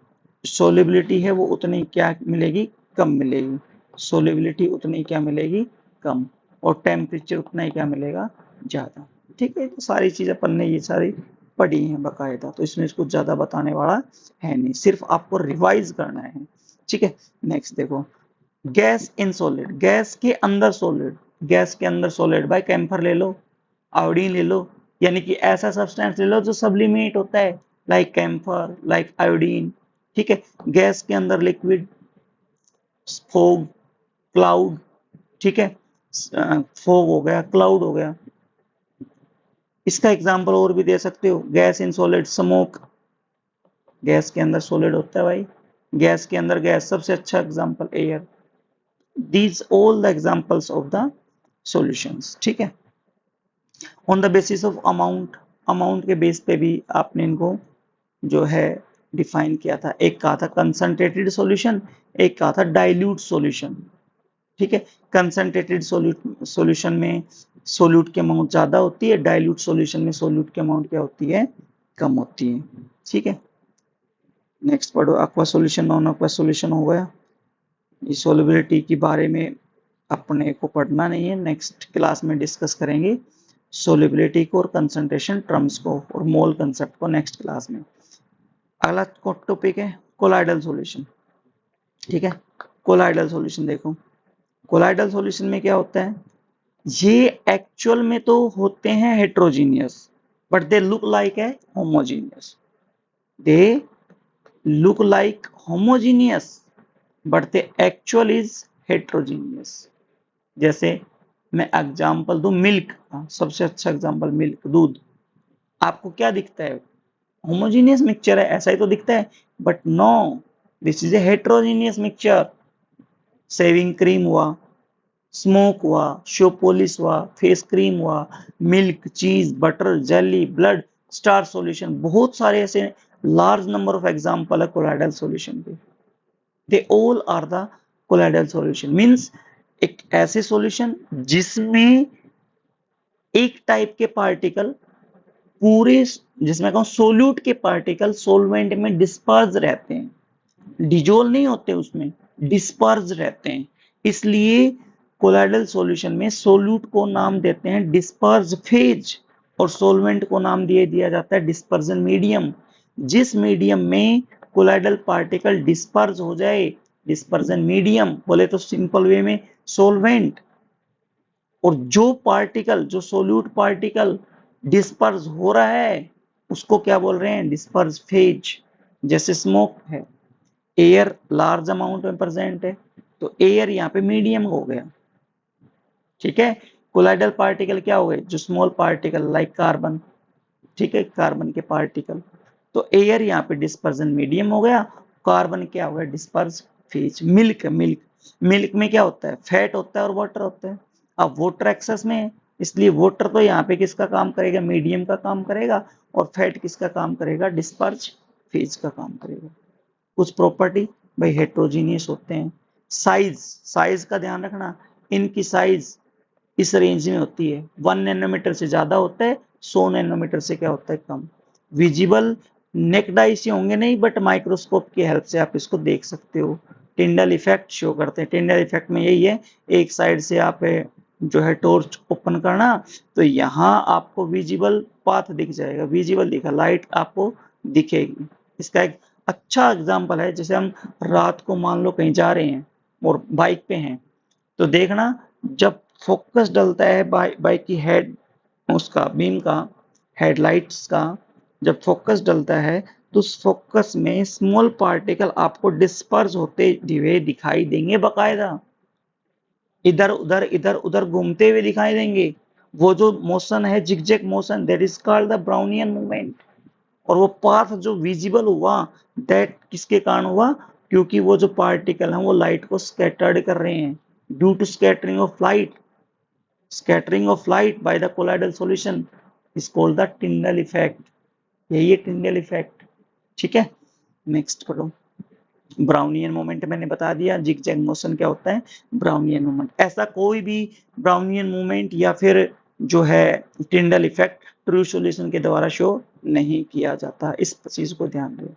सोल्युबिलिटी है वो उतनी क्या मिलेगी? कम मिलेगी। सोल्युबिलिटी उतनी क्या मिलेगी? कम। और टेम्परेचर उतना ही क्या मिलेगा? ज्यादा। ठीक है, तो सारी चीजें अपन ने ये सारी पढ़ी हैं बकायदा, तो इसमें कुछ ज्यादा बताने वाला है नहीं, सिर्फ आपको रिवाइज करना है। ठीक है, नेक्स्ट देखो, गैस इन सॉलिड, गैस के अंदर सॉलिड, गैस के अंदर सॉलिड, भाई कैम्फर ले लो, आयोडीन ले लो, यानी कि ऐसा सब्सटेंस ले लो जो सब्लिमेट होता है, लाइक कैम्फर, लाइक आयोडीन। ठीक है, गैस के अंदर लिक्विड, फोग, क्लाउड। ठीक है, फोग हो गया, क्लाउड हो गया। इसका एग्जांपल और भी दे सकते हो, gas in solid, smoke, gas के अंदर सॉलिड होता है भाई। गैस के अंदर गैस, सबसे अच्छा example air. These all the examples of the solutions. ठीक है, on the basis of amount, amount के बेस पे भी आपने इनको जो है डिफाइन किया था। एक कहा था कंसंट्रेटेड सॉल्यूशन, एक कहा था डाइल्यूट सॉल्यूशन। ठीक है, कंसंट्रेटेड सॉल्यूशन में सोल्यूट की अमाउंट ज्यादा होती है, डाइल्यूट सॉल्यूशन में सोल्यूट की अमाउंट क्या होती है? कम होती है। ठीक है, नेक्स्ट पढ़ो, aqua solution, non aqua solution हो गया। इस सोल्युबिलिटी के बारे में अपने को पढ़ना नहीं है, नेक्स्ट क्लास में डिस्कस करेंगे सोल्युबिलिटी को और कंसंट्रेशन टर्म्स को और मोल कंसेप्ट को नेक्स्ट क्लास में। अगला टॉपिक है कोलाइडल सॉल्यूशन। ठीक है, कोलाइडल सॉल्यूशन देखो, कोलाइडल सॉल्यूशन में क्या होता है? ये एक्चुअल में तो होते हैं heterogeneous, but they look like a homogeneous. They look like homogeneous but they actual is heterogeneous. जैसे मैं एग्जांपल दूं, मिल्क, सबसे अच्छा एग्जांपल मिल्क, दूध। आपको क्या दिखता है? होमोजीनियस मिक्सचर है, ऐसा ही तो दिखता है, but no, this is a heterogeneous mixture. Shaving cream हुआ, स्मोक हुआ, शो पॉलिश हुआ, फेस क्रीम हुआ, milk, cheese, butter, jelly, blood, star solution, बहुत सारे ऐसे लार्ज नंबर ऑफ एग्जांपल है कोलाइडल सॉल्यूशन के। They all are the colloidal solution, means एक ऐसे सॉल्यूशन जिसमें एक टाइप के पार्टिकल पूरे, जिसमें कहूं सोल्यूट के पार्टिकल सोलवेंट में डिस्पर्स रहते हैं, डिजोल्व नहीं होते, उसमें डिस्पर्स रहते हैं। इसलिए कोलाइडल सॉल्यूशन में सोल्यूट को नाम देते हैं डिस्पर्स फेज और सोलवेंट को नाम दिया जाता है डिस्पर्जन मीडियम। जिस मीडियम में कोलाइडल पार्टिकल डिस्पर्स हो जाए, डिस्पर्जन मीडियम बोले तो सिंपल वे में सोलवेंट। और जो पार्टिकल, जो सोल्यूट पार्टिकल डिस्पर्स हो रहा है उसको क्या बोल रहे हैं? Disperse phase. जैसे स्मोक है, एयर लार्ज अमाउंट में प्रेजेंट है, तो एयर यहाँ पे मीडियम हो गया। ठीक है, कोलाइडल पार्टिकल क्या हो गए? जो स्मॉल पार्टिकल लाइक कार्बन, ठीक है, कार्बन के पार्टिकल, तो एयर यहाँ पे डिस्पर्जन मीडियम हो गया, कार्बन क्या हो गया disperse phase. Milk milk milk में क्या होता है, फैट होता है और वाटर होता है। अब वाटर एक्सेस में है, इसलिए वाटर तो यहाँ पे किसका काम करेगा, मीडियम का काम करेगा, और फैट किसका काम करेगा, डिस्पर्ज फेज का काम करेगा। कुछ प्रॉपर्टी भाई हेट्रोजीनियस होते हैं। साइज, साइज का ध्यान रखना, इनकी साइज इस रेंज में होती है, 1 नैनोमीटर से ज्यादा होता है, 100 नैनोमीटर से क्या होता है कम। विजिबल नेक्ड आई से होंगे नहीं, बट माइक्रोस्कोप की हेल्प से आप इसको देख सकते हो। टिंडल इफेक्ट शो करते हैं। टिंडल इफेक्ट में यही है, एक साइड से आप जो है टॉर्च ओपन करना, तो यहाँ आपको विजिबल पाथ दिख जाएगा, विजिबल दिखा, लाइट आपको दिखेगी। इसका एक अच्छा एग्जांपल है, जैसे हम रात को मान लो कहीं जा रहे हैं और बाइक पे हैं, तो देखना जब फोकस डलता है बाइक की हेड, उसका बीम का, हेडलाइट्स का जब फोकस डलता है, तो उस फोकस में स्मॉल पार्टिकल आपको डिस्पर्स होते हुए दिखाई देंगे, बकायदा इधर उधर घूमते हुए दिखाई देंगे। वो जो मोशन है zigzag motion, that is called the Brownian movement. और वो पाथ जो विजिबल हुआ, दैट किसके कारण हुआ, क्योंकि वो जो पार्टिकल हैं वो लाइट को स्कैटर्ड कर रहे हैं, due to scattering of light. Scattering of light by the colloidal solution is called the Tyndall effect. यही है टिंडल इफेक्ट। ठीक है, नेक्स्ट पढ़ो। ब्राउनियन मोमेंट मैंने बता दिया, जिगजैग मोशन क्या होता है, ब्राउनियन मोमेंट। ऐसा कोई भी ब्राउनियन मोमेंट या फिर जो है टिंडल इफेक्ट ट्रू सॉल्यूशन के द्वारा शो नहीं किया जाता, इस चीज को ध्यान दो।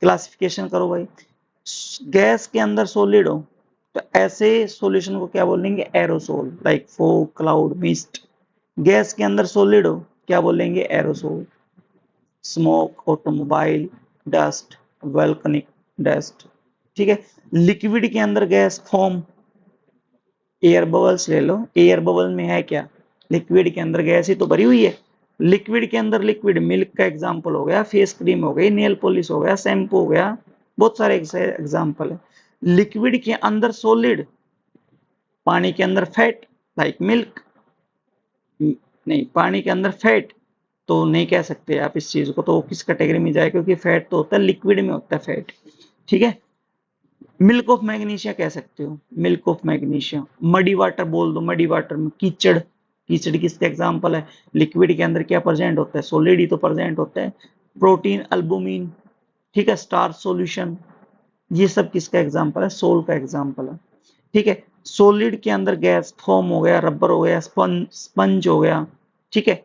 क्लासिफिकेशन करो भाई। गैस के अंदर सॉलिड हो तो ऐसे सॉल्यूशन को क्या बोलेंगे, aerosol, like fog, cloud, mist. Gas के अंदर सॉलिड हो क्या बोलेंगे, aerosol. Smoke, automobile dust, volcanic dust. ठीक है, लिक्विड के अंदर गैस, फॉर्म, एयर बबल्स ले लो। एयर बबल में है क्या, लिक्विड के अंदर गैस ही तो भरी हुई है। लिक्विड के अंदर लिक्विड, मिल्क का एग्जांपल हो गया, फेस क्रीम हो गई, नेल पॉलिश हो गया, शैम्पू हो गया, बहुत सारे एग्जांपल है। लिक्विड के अंदर सॉलिड, पानी के अंदर फैट, लाइक मिल्क। नहीं, पानी के अंदर फैट तो नहीं कह सकते आप इस चीज को, तो किस कैटेगरी में जाए, क्योंकि फैट तो होता है लिक्विड में होता है फैट। ठीक है, मिल्क ऑफ मैग्नीशिया कह सकते हो, milk of magnesia. Muddy water बोल दो, मडी वाटर में कीचड़, कीचड़ किसका एग्जांपल है, लिक्विड के अंदर क्या प्रेजेंट होता है, सॉलिड ही तो प्रेजेंट होता है। प्रोटीन, अल्बुमिन, ठीक है, स्टार सॉल्यूशन, ये सब किसका एग्जांपल है, सोल का एग्जांपल है। ठीक है, सॉलिड के अंदर गैस, फोम हो गया, रबर हो गया, स्पंज हो गया। ठीक है,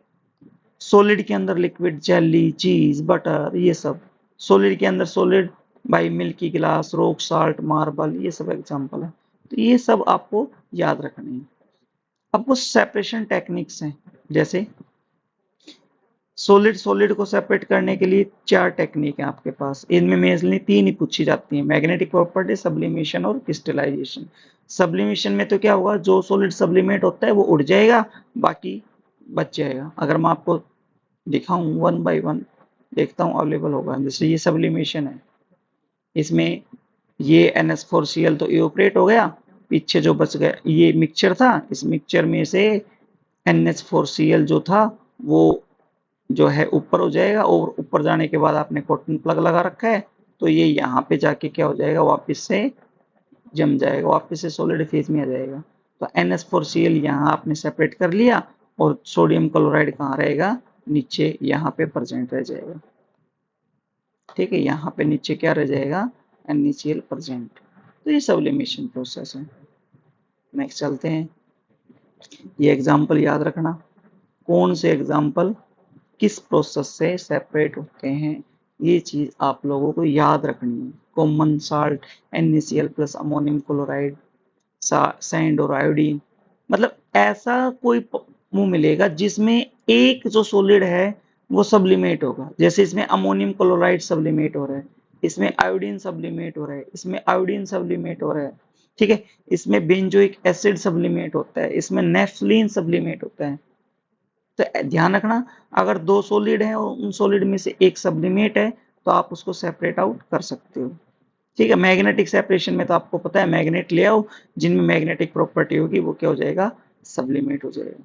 सॉलिड के अंदर लिक्विड, जेली, चीज, बटर, ये सब। सॉलिड के अंदर सॉलिड भाई milky glass, rock salt, marble, ये सब एग्जांपल है। तो ये सब आपको याद रखने हैं। अब कुछ सेपरेशन टेक्निक्स हैं, जैसे सॉलिड सॉलिड को सेपरेट करने के लिए 4 टेक्निक है आपके पास, इनमें मेनली 3 ही पूछी जाती हैं, मैग्नेटिक प्रॉपर्टी, सब्लिमेशन और क्रिस्टलाइजेशन। सब्लिमेशन में तो क्या होगा, जो सॉलिड सब्लिमेट होता है वो उड़ जाएगा, बाकी बच जाएगा। अगर मैं आपको दिखाऊं वन बाय वन, देखता हूँ अवेलेबल होगा। जैसे ये सब्लिमेशन है, इसमें ये NH4Cl तो इवोपरेट हो गया, पीछे जो बच गया ये मिक्सचर था, इस मिक्सचर में से NH4Cl जो था वो जो है ऊपर हो जाएगा, और ऊपर जाने के बाद आपने कॉटन प्लग लगा रखा है, तो ये यहाँ पे जाके क्या हो जाएगा, वापस से जम जाएगा, वापस से सॉलिड फेज में आ जाएगा। तो NH4Cl यहाँ आपने सेपरेट कर लिया, और सोडियम क्लोराइड कहाँ रहेगा, नीचे यहाँ पे प्रेजेंट रह जाएगा। ठीक है, यहाँ पे नीचे क्या रह जाएगा, NaCl प्रेजेंट। तो ये सब्लिमेशन प्रोसेस है। नेक्स्ट चलते हैं, ये एग्जाम्पल याद रखना, कौन से एग्जाम्पल किस प्रोसेस से सेपरेट होते हैं, ये चीज आप लोगों को याद रखनी है। Common salt, NaCl plus ammonium chloride, sand और आयोडीन। मतलब ऐसा कोई मुंह मिलेगा जिसमें एक जो सॉलिड है वो सब्लिमेट होगा, जैसे इसमें अमोनियम क्लोराइड सब्लिमेट हो रहा है, इसमें आयोडीन सब्लिमेट हो रहा है, इसमें आयोडीन सब्लिमेट हो रहा है। ठीक है, इसमें बेंजोइक एसिड सब्लिमेट होता है, इसमें नेफ्थलीन सब्लिमेट होता है। तो ध्यान रखना, अगर 2 सॉलिड है और उन सॉलिड में से एक सब्लिमेट है, तो आप उसको सेपरेट आउट कर सकते हो। ठीक है, मैग्नेटिक सेपरेशन में तो आपको पता है, मैग्नेट ले आओ जिनमें मैग्नेटिक प्रॉपर्टी होगी, वो क्या हो जाएगा, सब्लिमेट हो जाएगा।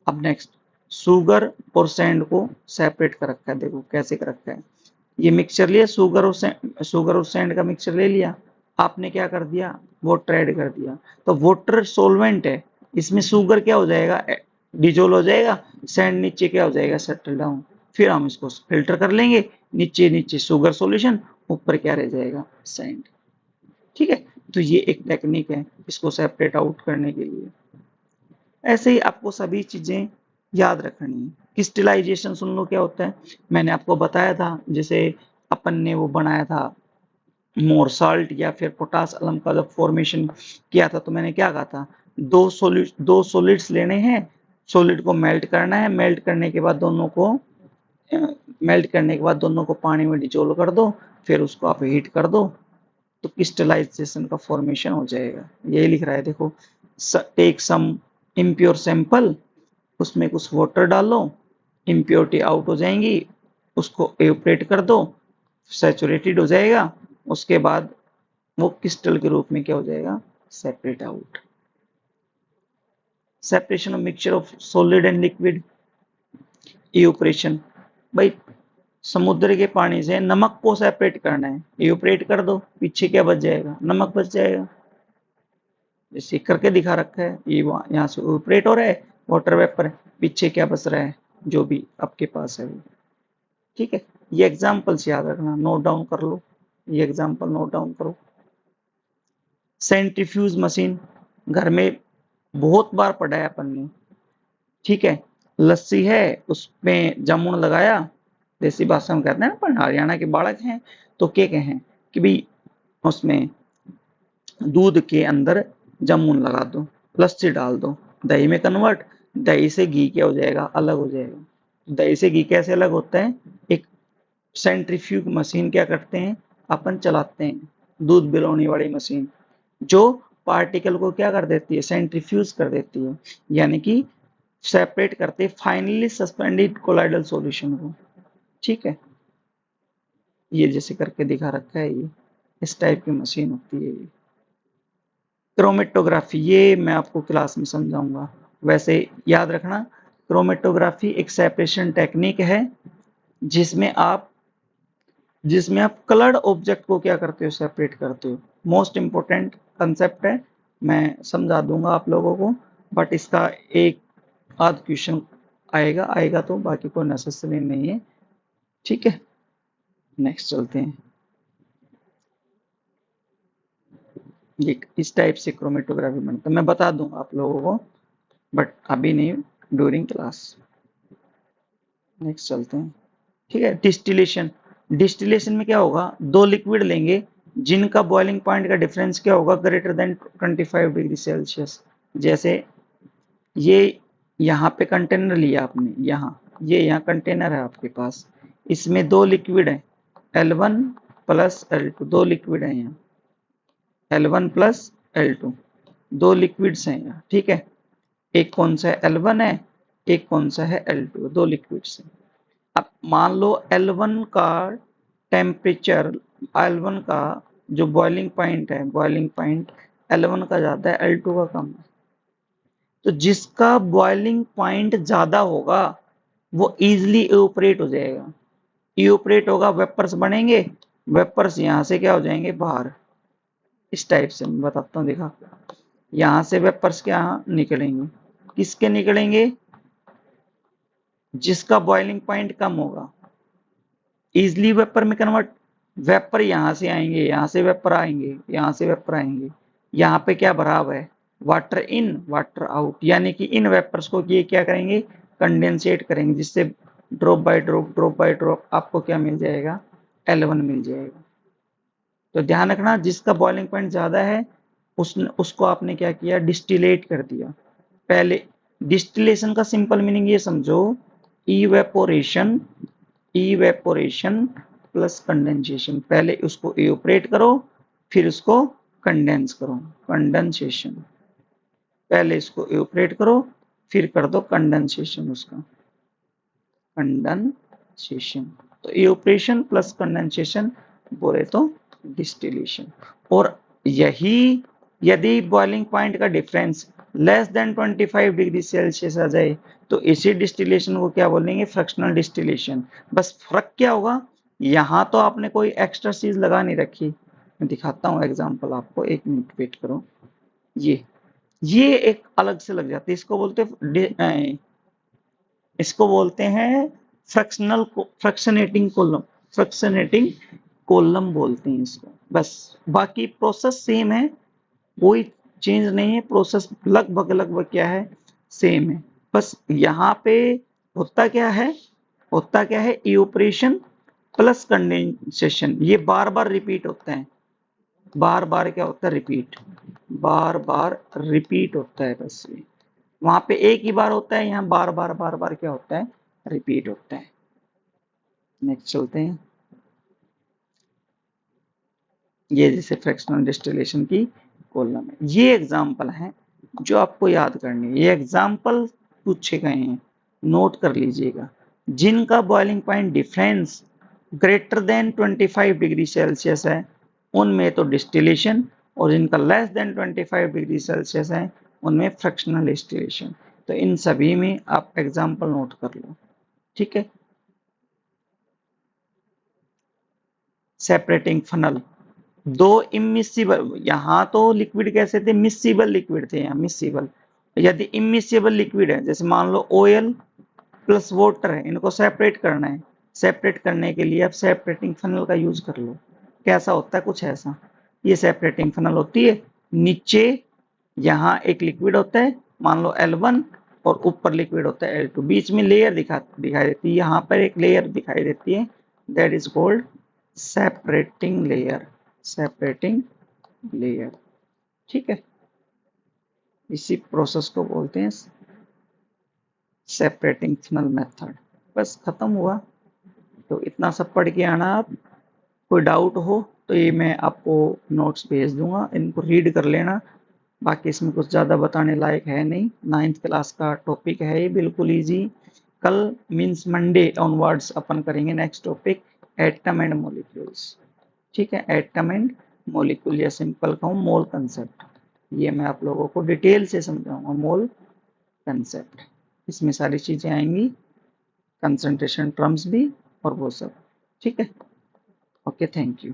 अब नेक्स्ट, सुगर और सैंड को सेपरेट कर रखा है, देखो कैसे कर रखा है। ये मिक्सचर लिया, शुगर और सैंड का मिक्सचर ले लिया, आपने क्या कर दिया, वाटर ऐड कर दिया। तो वाटर सोलवेंट है, इसमें शुगर क्या हो जाएगा, डिजोल्व हो जाएगा, सैंड नीचे क्या हो जाएगा, सेटल डाउन। फिर हम इसको फिल्टर कर लेंगे, नीचे नीचे शुगर सॉल्यूशन, ऊपर क्या रह जाएगा, सैंड। ठीक है, तो ये एक टेक्निक है इसको सेपरेट आउट करने के लिए। ऐसे ही आपको सभी चीजें याद रखनी है। क्रिस्टलाइजेशन सुन लो क्या होता है, मैंने आपको बताया था, जैसे अपन ने वो बनाया था मोर साल्ट या फिर पोटास अलम का जब फॉर्मेशन किया था, तो मैंने क्या कहा था, दो सॉलिड्स लेने हैं, सॉलिड को मेल्ट करना है, मेल्ट करने के बाद दोनों को पानी में डिजोल्व कर दो, फिर उसको आप हीट कर दो, तो क्रिस्टलाइजेशन का फॉर्मेशन हो जाएगा। यही लिख रहा है देखो, टेक सम इम्प्योर सैंपल, उसमें कुछ वाटर डालो, इम्प्योरिटी आउट हो जाएंगी, उसको एवपोरेट कर दो, सैचुरेटेड हो जाएगा, उसके बाद वो क्रिस्टल के रूप में क्या हो जाएगा, separate out. Separation of mixture of solid and liquid, evaporation, भाई समुद्र के पानी से नमक को सेपरेट करना है, इवोपरेट कर दो, पीछे क्या बच जाएगा, नमक बच जाएगा। जैसे करके दिखा रखा है, ये यहाँ से इवोपरेट हो रहा है, वाटर वेपर, पीछे क्या बच रहा है, जो भी आपके पास है वो। ठीक है, ये एग्जाम्पल्स याद रखना, नोट डाउन कर लो, ये एग्जाम्पल नोट डाउन करो। सेंट्रीफ्यूज मशीन घर में बहुत बार पढ़ा है अपन ने। ठीक है, लस्सी है, उसमें जामुन लगाया, देसी भाषा में कहते हैं ना, अपन हरियाणा के बालक हैं तो क्या कहें कि भाई उसमें दूध के अंदर जामुन लगा दो, लस्सी डाल दो, दही में कन्वर्ट, दही से घी क्या हो जाएगा, अलग हो जाएगा। दही से घी कैसे अलग होता है, एक सेंट्रीफ्यूज मशीन क्या करते हैं, अपन चलाते हैं, दूध बिलौनी वाली मशीन, जो पार्टिकल को क्या कर देती है, सेंट्रीफ्यूज कर देती है, यानी कि सेपरेट करते फाइनली सस्पेंडेड कोलाइडल सॉल्यूशन को। ठीक है, ये जैसे करके दिखा रखा है, ये इस टाइप की मशीन होती है ये। क्रोमेटोग्राफी, ये मैं आपको क्लास में समझाऊंगा, वैसे याद रखना, क्रोमेटोग्राफी एक सेपरेशन टेक्निक है जिसमें आप कलर्ड ऑब्जेक्ट को क्या करते हो, सेपरेट करते हो। मोस्ट इंपोर्टेंट कंसेप्ट है, मैं समझा दूंगा आप लोगों को, बट इसका एक आध क्वेश्चन आएगा तो, बाकी कोई नेसेसरी नहीं है। ठीक है, नेक्स्ट चलते हैं। ये इस टाइप से क्रोमेटोग्राफी बनता है, मैं बता दूंगा आप लोगों को, बट अभी नहीं, ड्यूरिंग क्लास। नेक्स्ट चलते हैं। ठीक है, डिस्टिलेशन, डिस्टिलेशन में क्या होगा, दो लिक्विड लेंगे जिनका बॉइलिंग पॉइंट का डिफरेंस क्या होगा, ग्रेटर देन 25 डिग्री सेल्सियस। जैसे ये यहाँ पे कंटेनर लिया आपने, यहाँ कंटेनर है आपके पास, इसमें दो लिक्विड है, L1 प्लस L2, दो लिक्विड है यहाँ, L1 प्लस L2, दो लिक्विड्स हैं यहाँ। ठीक है, एक कौन सा है, L1 है, एक कौन सा है, L2, दो लिक्विड्स हैं। अब मान लो L1 का टेम्परेचर, L1 का जो बॉइलिंग पॉइंट है, बॉइलिंग पॉइंट L1 का ज्यादा है, L2 का कम है, तो जिसका बॉइलिंग पॉइंट ज्यादा होगा वो इजिली इवोपरेट हो जाएगा, इवोपरेट होगा, वेपर्स बनेंगे, वेपर्स यहाँ से क्या हो जाएंगे, बाहर। इस टाइप से मैं बताता हूँ, देखा, यहाँ से वेपर्स क्या निकलेंगे, किसके निकलेंगे, जिसका बॉइलिंग पॉइंट कम होगा, इजिली वेपर में कन्वर्ट, वेपर यहाँ से आएंगे, यहाँ से वेपर आएंगे, यहाँ से वेपर आएंगे, यहाँ पे क्या भरा हुआ है, वाटर इन वाटर आउट, यानी कि इन वेपर्स को ये क्या करेंगे, कंडेंसेट करेंगे, जिससे ड्रॉप बाय ड्रॉप आपको क्या मिल जाएगा, L1 मिल जाएगा। तो ध्यान रखना, जिसका बॉइलिंग पॉइंट ज्यादा है उसको आपने क्या किया, डिस्टिलेट कर दिया। पहले डिस्टिलेशन का सिंपल मीनिंग ये समझो, इवेपोरेशन, इवेपोरेशन प्लस कंडेंसेशन, पहले उसको इवेपोरेट करो, फिर उसको कंडेंस करो, कंडेंसेशन, पहले इसको इवेपोरेट करो, फिर कर दो कंडेंसेशन, उसका कंडेंसेशन। तो इवेपोरेशन प्लस कंडेंसेशन बोले तो डिस्टिलेशन। और यही यदि बॉइलिंग पॉइंट का difference less than 25 degree Celsius आ जाए तो इसी डिस्टिलेशन को क्या बोलेंगे, फ्रैक्शनल डिस्टिलेशन। बस फर्क क्या होगा, यहाँ तो आपने कोई एक्स्ट्रा चीज लगा नहीं रखी। मैं दिखाता हूँ एग्जांपल आपको, 1 मिनट वेट करो। ये एक अलग से लग जाती है, इसको बोलते हैं फ्रैक्शनेटिंग कॉलम, फ्रैक्शनेटिंग कॉलम बोलते हैं इसको। बस बाकी प्रोसेस सेम है, कोई चेंज नहीं है, प्रोसेस लगभग लगभग क्या है, सेम है। बस यहाँ पे होता क्या है, इवोपरेशन प्लस कंडेंसेशन, ये बार बार रिपीट होता है। बार बार क्या होता है, रिपीट, बार बार रिपीट होता है। बस ये वहां पे एक ही बार होता है, यहाँ बार बार क्या होता है, रिपीट होता है। नेक्स्ट चलते हैं। ये जैसे फ्रैक्शनल डिस्टिलेशन की कॉलम है, ये एग्जाम्पल है जो आपको याद करनी है। ये एग्जाम्पल पूछे गए हैं, नोट कर लीजिएगा। जिनका boiling point difference greater than 25 degree Celsius है उनमें तो डिस्टिलेशन, और जिनका लेस देन 25 डिग्री सेल्सियस है उनमें फ्रैक्शनल डिस्टिलेशन। तो इन सभी में आप एग्जाम्पल नोट कर लो, ठीक है। सेपरेटिंग फनल, दो इमिसिबल, यहाँ तो लिक्विड कैसे थे, मिसिबल लिक्विड थे, यहाँ मिसिबल। यदि इमिसिबल लिक्विड है, जैसे मान लो ऑयल प्लस वाटर है, इनको सेपरेट करना है। सेपरेट करने के लिए आप सेपरेटिंग फनल का यूज कर लो। कैसा होता है, कुछ ऐसा। ये सेपरेटिंग फनल होती है। नीचे यहाँ एक लिक्विड होता है, मान लो L1, और ऊपर लिक्विड होता है L2। बीच में लेयर दिखाई देती है, यहाँ पर एक लेयर दिखाई देती है, that is called separating layer, separating layer, ठीक है। इसी प्रोसेस को बोलते हैं सेपरेटिंग फनल मेथड। बस खत्म हुआ। तो इतना सब पढ़ के आना आप। कोई डाउट हो तो ये मैं आपको नोट्स भेज दूंगा, इनको रीड कर लेना। बाकी इसमें कुछ ज़्यादा बताने लायक है नहीं, 9th क्लास का टॉपिक है ये, बिल्कुल इजी। कल मीन्स मंडे ऑनवर्ड्स अपन करेंगे next topic, atom and molecules, ठीक है। एटम एंड मॉलिक्यूल, या सिंपल कहूँ मोल कंसेप्ट, ये मैं आप लोगों को डिटेल से समझाऊंगा। मोल कंसेप्ट, इसमें सारी चीजें आएंगी, कंसंट्रेशन टर्म्स भी और वो सब, ठीक है। Okay, thank you.